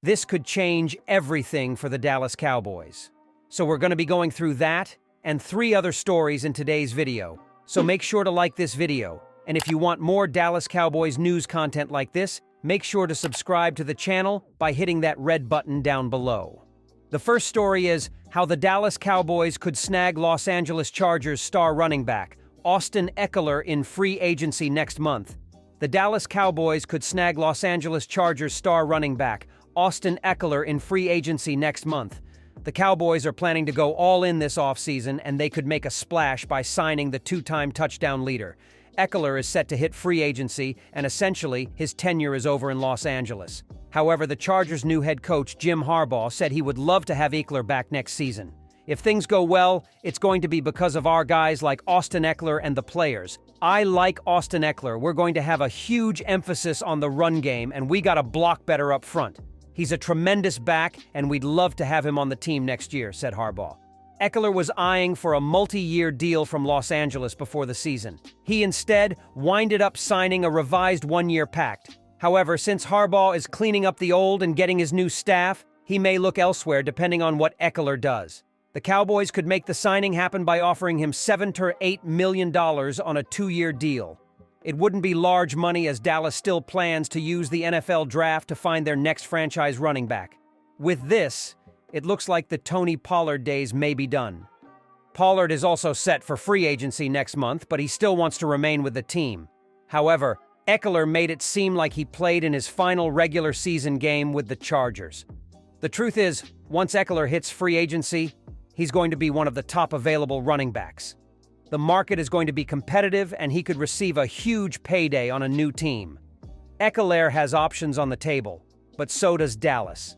This could change everything for the Dallas Cowboys. So we're going to be going through that and 3 other stories in today's video. So make sure to like this video. And if you want more Dallas Cowboys news content like this, make sure to subscribe to the channel by hitting that red button down below. The first story is how the Dallas Cowboys could snag Los Angeles Chargers star running back Austin Ekeler in free agency next month. The Dallas Cowboys could snag Los Angeles Chargers star running back Austin Ekeler in free agency next month. The Cowboys are planning to go all in this offseason, and they could make a splash by signing the 2-time touchdown leader. Ekeler is set to hit free agency, and essentially, his tenure is over in Los Angeles. However, the Chargers' new head coach, Jim Harbaugh, said he would love to have Ekeler back next season. If things go well, it's going to be because of our guys like Austin Ekeler and the players. I like Austin Ekeler. We're going to have a huge emphasis on the run game, and we got to block better up front. He's a tremendous back, and we'd love to have him on the team next year, said Harbaugh. Ekeler was eyeing for a multi-year deal from Los Angeles before the season. He instead winded up signing a revised 1-year pact. However, since Harbaugh is cleaning up the old and getting his new staff, he may look elsewhere depending on what Ekeler does. The Cowboys could make the signing happen by offering him $7 to $8 million on a 2-year deal. It wouldn't be large money, as Dallas still plans to use the NFL draft to find their next franchise running back. With this, it looks like the Tony Pollard days may be done. Pollard is also set for free agency next month, but he still wants to remain with the team. However, Ekeler made it seem like he played in his final regular season game with the Chargers. The truth is, once Ekeler hits free agency, he's going to be one of the top available running backs. The market is going to be competitive, and he could receive a huge payday on a new team. Ekeler has options on the table, but so does Dallas.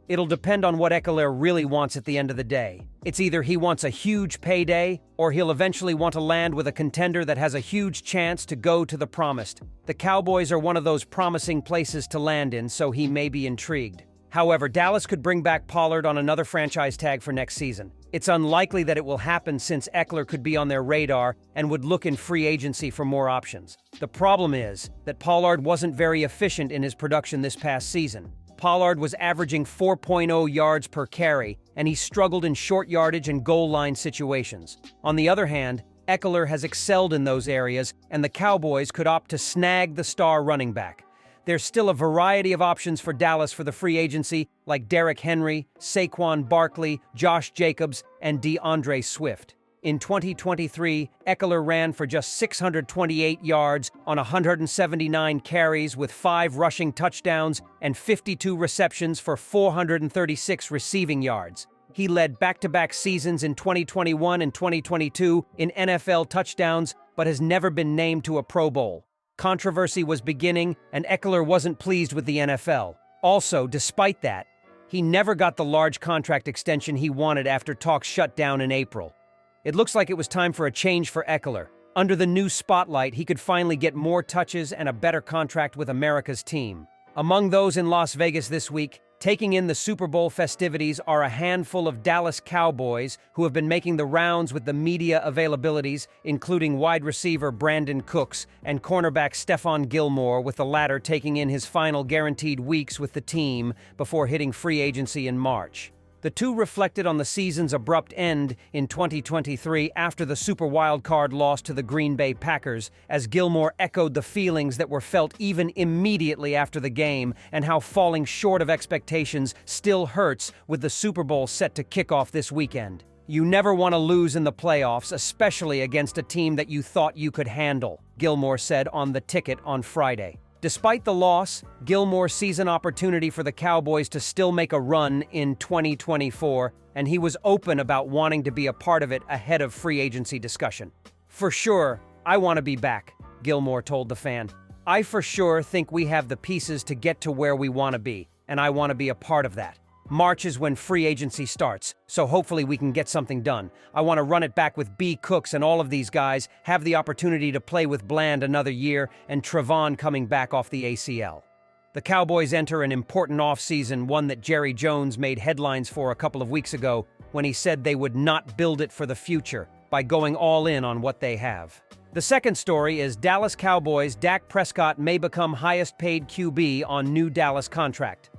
It'll depend on what Ekeler really wants at the end of the day. It's either he wants a huge payday, or he'll eventually want to land with a contender that has a huge chance to go to the promised. The Cowboys are one of those promising places to land in, so he may be intrigued. However, Dallas could bring back Pollard on another franchise tag for next season. It's unlikely that it will happen, since Ekeler could be on their radar and would look in free agency for more options. The problem is that Pollard wasn't very efficient in his production this past season. Pollard was averaging 4.0 yards per carry, and he struggled in short yardage and goal line situations. On the other hand, Ekeler has excelled in those areas, and the Cowboys could opt to snag the star running back. There's still a variety of options for Dallas for the free agency, like Derrick Henry, Saquon Barkley, Josh Jacobs, and DeAndre Swift. In 2023, Ekeler ran for just 628 yards on 179 carries with 5 rushing touchdowns and 52 receptions for 436 receiving yards. He led back-to-back seasons in 2021 and 2022 in NFL touchdowns, but has never been named to a Pro Bowl. Controversy was beginning, and Ekeler wasn't pleased with the NFL. Also, despite that, he never got the large contract extension he wanted after talks shut down in April. It looks like it was time for a change for Ekeler. Under the new spotlight, he could finally get more touches and a better contract with America's team. Among those in Las Vegas this week, taking in the Super Bowl festivities, are a handful of Dallas Cowboys who have been making the rounds with the media availabilities, including wide receiver Brandon Cooks and cornerback Stephon Gilmore, with the latter taking in his final guaranteed weeks with the team before hitting free agency in March. The two reflected on the season's abrupt end in 2023 after the Super Wildcard loss to the Green Bay Packers, as Gilmore echoed the feelings that were felt even immediately after the game, and how falling short of expectations still hurts with the Super Bowl set to kick off this weekend. You never want to lose in the playoffs, especially against a team that you thought you could handle, Gilmore said on the ticket on Friday. Despite the loss, Gilmore sees an opportunity for the Cowboys to still make a run in 2024, and he was open about wanting to be a part of it ahead of free agency discussion. "For sure, I want to be back," Gilmore told the fan. "I for sure think we have the pieces to get to where we want to be, and I want to be a part of that. March is when free agency starts, so hopefully we can get something done. I want to run it back with B. Cooks and all of these guys, have the opportunity to play with Bland another year, and Trevon coming back off the ACL." The Cowboys enter an important offseason, one that Jerry Jones made headlines for a couple of weeks ago when he said they would not build it for the future by going all in on what they have. The second story is Dallas Cowboys Dak Prescott may become highest paid QB on new Dallas contract.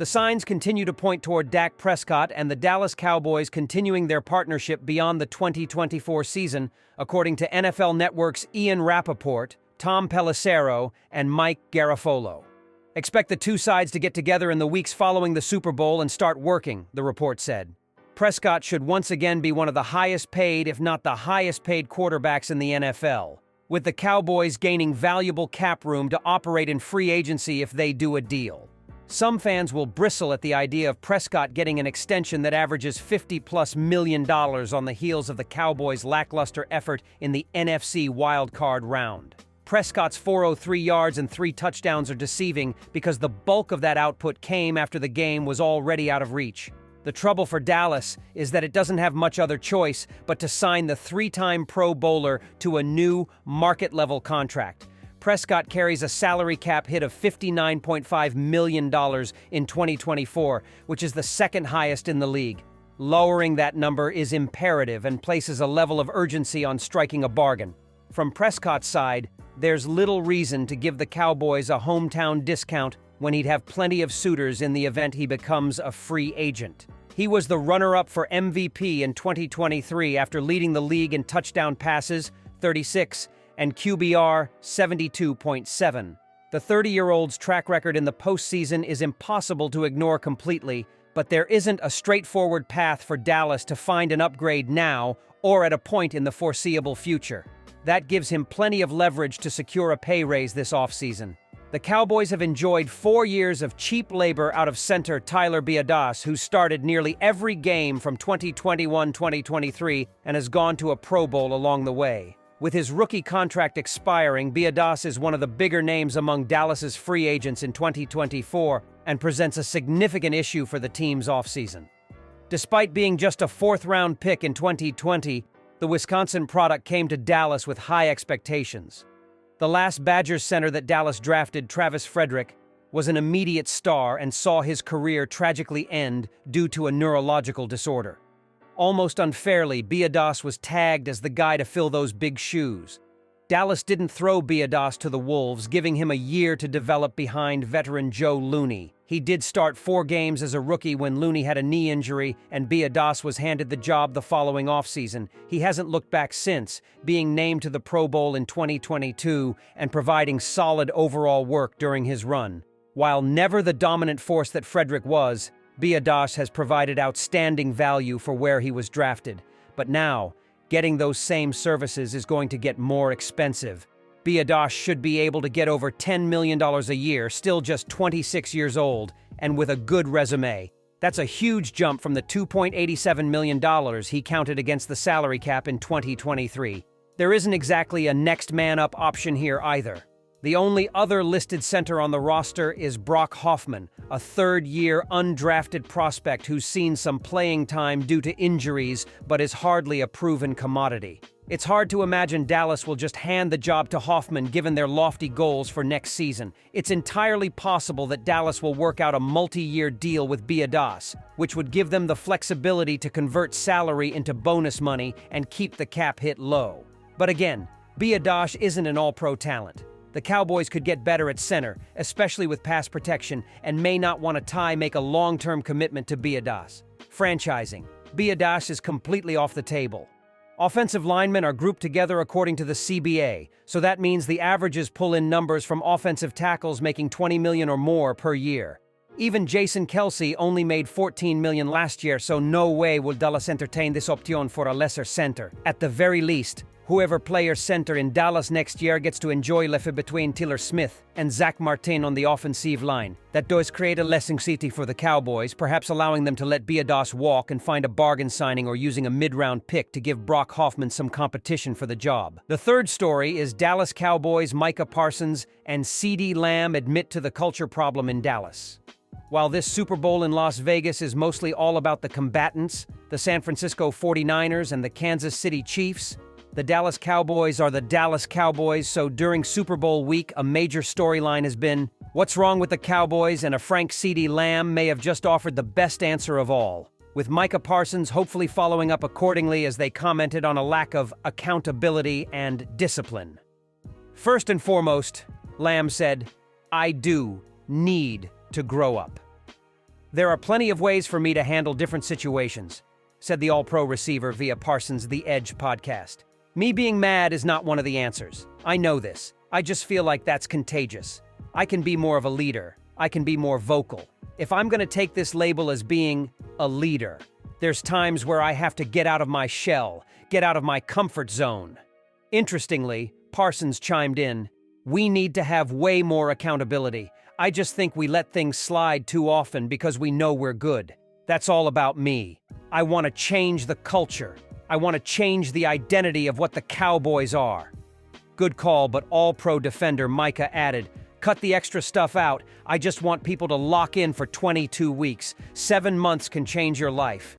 The signs continue to point toward Dak Prescott and the Dallas Cowboys continuing their partnership beyond the 2024 season, according to NFL Network's Ian Rappaport, Tom Pelissero, and Mike Garafolo. Expect the two sides to get together in the weeks following the Super Bowl and start working, the report said. Prescott should once again be one of the highest paid, if not the highest paid quarterbacks in the NFL, with the Cowboys gaining valuable cap room to operate in free agency if they do a deal. Some fans will bristle at the idea of Prescott getting an extension that averages $50+ million on the heels of the Cowboys' lackluster effort in the NFC wildcard round. Prescott's 403 yards and 3 touchdowns are deceiving because the bulk of that output came after the game was already out of reach. The trouble for Dallas is that it doesn't have much other choice but to sign the 3-time Pro Bowler to a new market-level contract. Prescott carries a salary cap hit of $59.5 million in 2024, which is the second highest in the league. Lowering that number is imperative and places a level of urgency on striking a bargain. From Prescott's side, there's little reason to give the Cowboys a hometown discount when he'd have plenty of suitors in the event he becomes a free agent. He was the runner-up for MVP in 2023 after leading the league in touchdown passes, 36, and QBR 72.7. The 30-year-old's track record in the postseason is impossible to ignore completely, but there isn't a straightforward path for Dallas to find an upgrade now or at a point in the foreseeable future. That gives him plenty of leverage to secure a pay raise this offseason. The Cowboys have enjoyed 4 years of cheap labor out of center Tyler Biadasz, who started nearly every game from 2021-2023 and has gone to a Pro Bowl along the way. With his rookie contract expiring, Biadasz is one of the bigger names among Dallas's free agents in 2024 and presents a significant issue for the team's offseason. Despite being just a 4th-round pick in 2020, the Wisconsin product came to Dallas with high expectations. The last Badgers center that Dallas drafted, Travis Frederick, was an immediate star and saw his career tragically end due to a neurological disorder. Almost unfairly, Biadasz was tagged as the guy to fill those big shoes. Dallas didn't throw Biadasz to the Wolves, giving him a year to develop behind veteran Joe Looney. He did start 4 games as a rookie when Looney had a knee injury, and Biadasz was handed the job the following offseason. He hasn't looked back since, being named to the Pro Bowl in 2022 and providing solid overall work during his run. While never the dominant force that Frederick was, Biadasz has provided outstanding value for where he was drafted. But now, getting those same services is going to get more expensive. Biadasz should be able to get over $10 million a year, still just 26 years old, and with a good resume. That's a huge jump from the $2.87 million he counted against the salary cap in 2023. There isn't exactly a next-man-up option here either. The only other listed center on the roster is Brock Hoffman, a 3rd-year undrafted prospect who's seen some playing time due to injuries but is hardly a proven commodity. It's hard to imagine Dallas will just hand the job to Hoffman given their lofty goals for next season. It's entirely possible that Dallas will work out a multi-year deal with Biadasz, which would give them the flexibility to convert salary into bonus money and keep the cap hit low. But again, Biadasz isn't an all-pro talent. The Cowboys could get better at center, especially with pass protection, and may not want to make a long-term commitment to Biadasz. Franchising. Biadasz is completely off the table. Offensive linemen are grouped together according to the CBA, so that means the averages pull in numbers from offensive tackles making $20 million or more per year. Even Jason Kelce only made $14 million last year, so no way will Dallas entertain this option for a lesser center. At the very least, whoever plays center in Dallas next year gets to enjoy life between Tiller Smith and Zach Martin on the offensive line. That does create a less anxiety for the Cowboys, perhaps allowing them to let Biadasz walk and find a bargain signing or using a mid-round pick to give Brock Hoffman some competition for the job. The third story is Dallas Cowboys Micah Parsons and CeeDee Lamb admit to the culture problem in Dallas. While this Super Bowl in Las Vegas is mostly all about the combatants, the San Francisco 49ers and the Kansas City Chiefs, the Dallas Cowboys are the Dallas Cowboys, so during Super Bowl week, a major storyline has been, what's wrong with the Cowboys? And a frank CeeDee Lamb may have just offered the best answer of all, with Micah Parsons hopefully following up accordingly as they commented on a lack of accountability and discipline. First and foremost, Lamb said, I do need to grow up. There are plenty of ways for me to handle different situations, said the All-Pro receiver via Parsons' The Edge podcast. Me being mad is not one of the answers. I know this. I just feel like that's contagious. I can be more of a leader. I can be more vocal. If I'm going to take this label as being a leader, there's times where I have to get out of my shell, get out of my comfort zone. Interestingly, Parsons chimed in, "We need to have way more accountability. I just think we let things slide too often because we know we're good. That's all about me. I want to change the culture. I want to change the identity of what the Cowboys are." Good call, but All-Pro defender Micah added, "Cut the extra stuff out. I just want people to lock in for 22 weeks. 7 months can change your life."